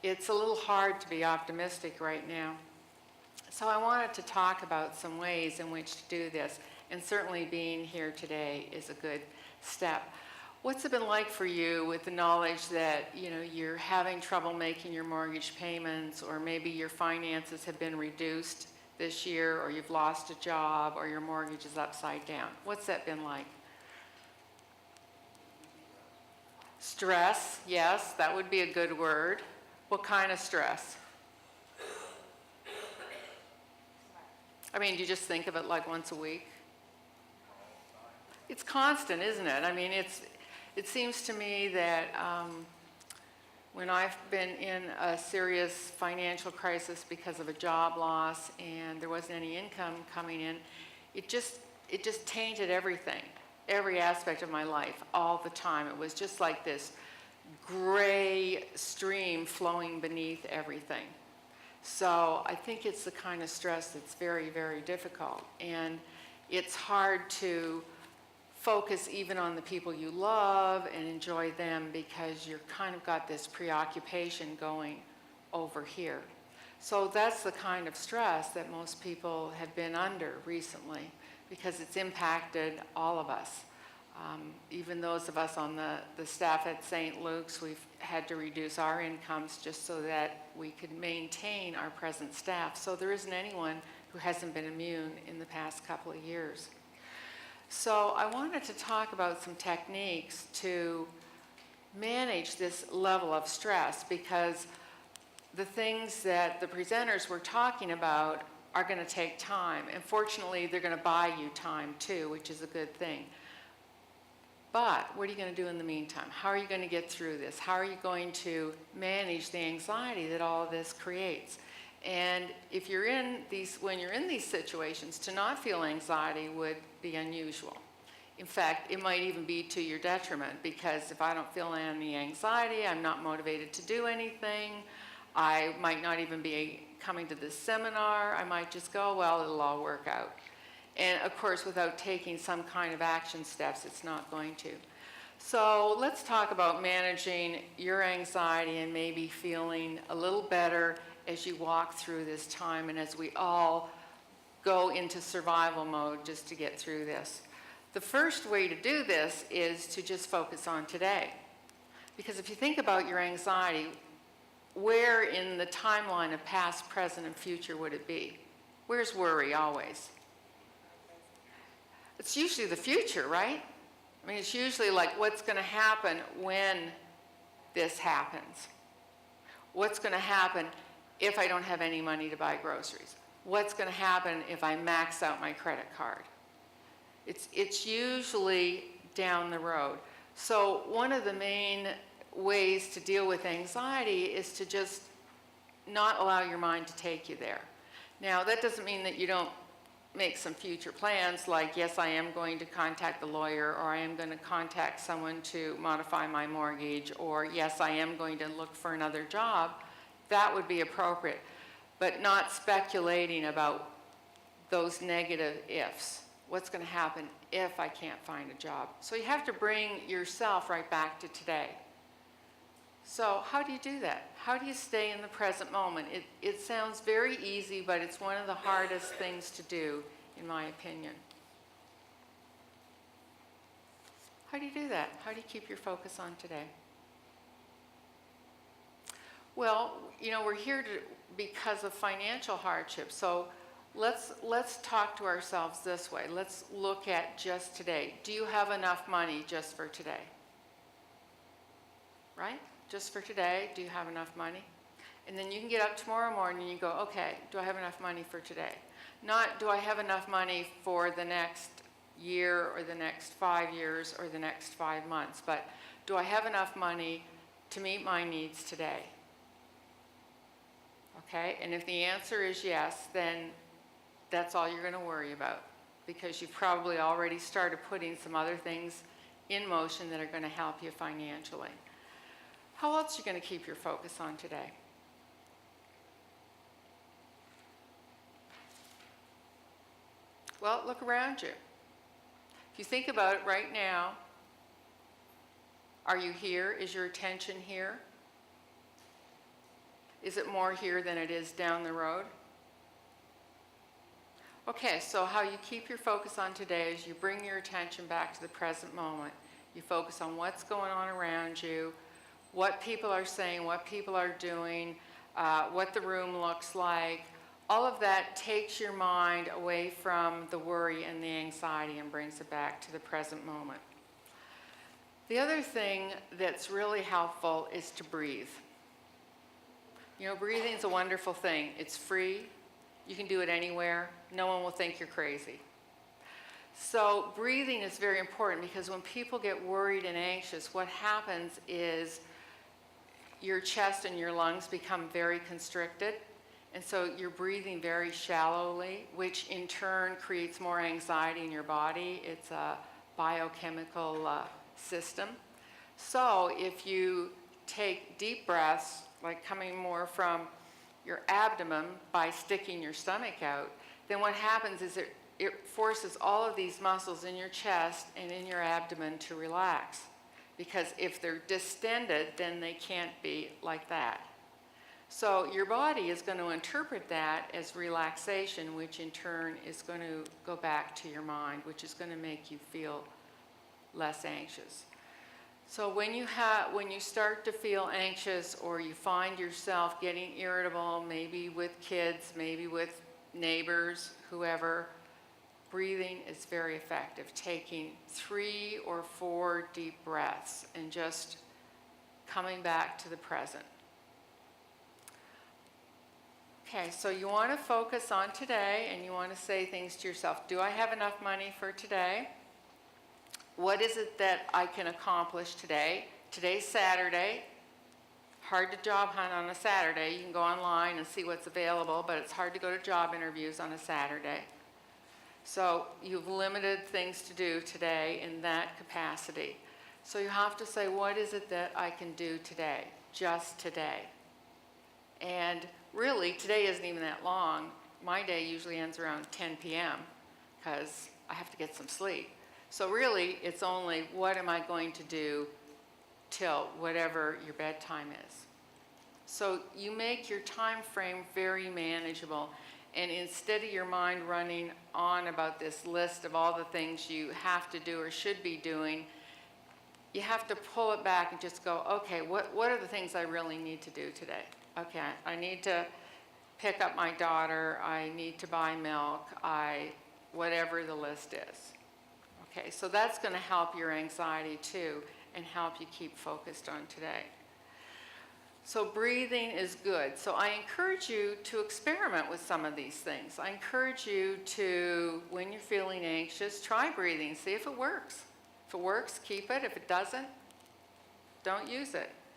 it's a little hard to be optimistic right now. So I wanted to talk about some ways in which to do this, and certainly being here today is a good step. What's it been like for you with the knowledge that you're having trouble making your mortgage payments, or maybe your finances have been reduced this year, or you've lost a job, or your mortgage is upside down? What's that been like? Stress, yes, that would be a good word. What kind of stress? I mean, do you just think of it like once a week? It's constant, isn't it? I mean, it seems to me that when I've been in a serious financial crisis because of a job loss and there wasn't any income coming in, it just tainted everything, every aspect of my life all the time. It was just like this gray stream flowing beneath everything. So I think it's the kind of stress that's very, very difficult. And it's hard to focus even on the people you love and enjoy them because you're kind of got this preoccupation going over here. So that's the kind of stress that most people have been under recently because it's impacted all of us. Even those of us on the staff at St. Luke's, we've had to reduce our incomes just so that we could maintain our present staff. So there isn't anyone who hasn't been immune in the past couple of years. So I wanted to talk about some techniques to manage this level of stress, because the things that the presenters were talking about are going to take time. And fortunately, they're going to buy you time too, which is a good thing. But what are you going to do in the meantime? How are you going to get through this? How are you going to manage the anxiety that all of this creates? And if you're when you're in these situations, to not feel anxiety would be unusual. In fact, it might even be to your detriment, because if I don't feel any anxiety, I'm not motivated to do anything. I might not even be coming to this seminar. I might just go, well, it'll all work out. And of course, without taking some kind of action steps, it's not going to. So let's talk about managing your anxiety and maybe feeling a little better as you walk through this time and as we all go into survival mode just to get through this. The first way to do this is to just focus on today. Because if you think about your anxiety, where in the timeline of past, present, and future would it be? Where's worry always? It's usually the future, right? I mean, it's usually like what's going to happen when this happens. What's going to happen if I don't have any money to buy groceries? What's going to happen if I max out my credit card? It's usually down the road. So one of the main ways to deal with anxiety is to just not allow your mind to take you there. Now, that doesn't mean that you don't make some future plans like, yes, I am going to contact the lawyer, or I am going to contact someone to modify my mortgage, or yes, I am going to look for another job. That would be appropriate, but not speculating about those negative ifs. What's going to happen if I can't find a job? So you have to bring yourself right back to today. So how do you do that? How do you stay in the present moment? It sounds very easy, but it's one of the hardest things to do, in my opinion. How do you do that? How do you keep your focus on today? Well, we're here because of financial hardship. So let's talk to ourselves this way. Let's look at just today. Do you have enough money just for today? Right? Just for today, do you have enough money? And then you can get up tomorrow morning and you go, okay, do I have enough money for today? Not, do I have enough money for the next year or the next 5 years or the next 5 months, but do I have enough money to meet my needs today? Okay, and if the answer is yes, then that's all you're going to worry about, because you've probably already started putting some other things in motion that are going to help you financially. How else are you going to keep your focus on today? Well, look around you. If you think about it right now, are you here? Is your attention here? Is it more here than it is down the road? Okay, so how you keep your focus on today is you bring your attention back to the present moment. You focus on what's going on around you, what people are saying, what people are doing, what the room looks like. All of that takes your mind away from the worry and the anxiety and brings it back to the present moment. The other thing that's really helpful is to breathe. You know, breathing is a wonderful thing. It's free. You can do it anywhere. No one will think you're crazy. So breathing is very important because when people get worried and anxious, what happens is your chest and your lungs become very constricted. And so you're breathing very shallowly, which in turn creates more anxiety in your body. It's a biochemical system. So if you take deep breaths, like coming more from your abdomen by sticking your stomach out, then what happens is it forces all of these muscles in your chest and in your abdomen to relax. Because if they're distended, then they can't be like that. So your body is going to interpret that as relaxation, which in turn is going to go back to your mind, which is going to make you feel less anxious. So when you start to feel anxious or you find yourself getting irritable, maybe with kids, maybe with neighbors, whoever, breathing is very effective. Taking 3 or 4 deep breaths and just coming back to the present. Okay, so you want to focus on today and you want to say things to yourself. Do I have enough money for today? What is it that I can accomplish today? Today's Saturday. Hard to job hunt on a Saturday. You can go online and see what's available, but it's hard to go to job interviews on a Saturday. So you've limited things to do today in that capacity. So you have to say, what is it that I can do today? Just today. And really, today isn't even that long. My day usually ends around 10 p.m. because I have to get some sleep. So really, it's only what am I going to do till whatever your bedtime is. So you make your time frame very manageable. And instead of your mind running on about this list of all the things you have to do or should be doing, you have to pull it back and just go, okay, what are the things I really need to do today? Okay, I need to pick up my daughter, I need to buy milk, whatever the list is. Okay, so that's going to help your anxiety too and help you keep focused on today. So breathing is good. So I encourage you to experiment with some of these things. I encourage you to, when you're feeling anxious, try breathing, see if it works. If it works, keep it. If it doesn't, don't use it.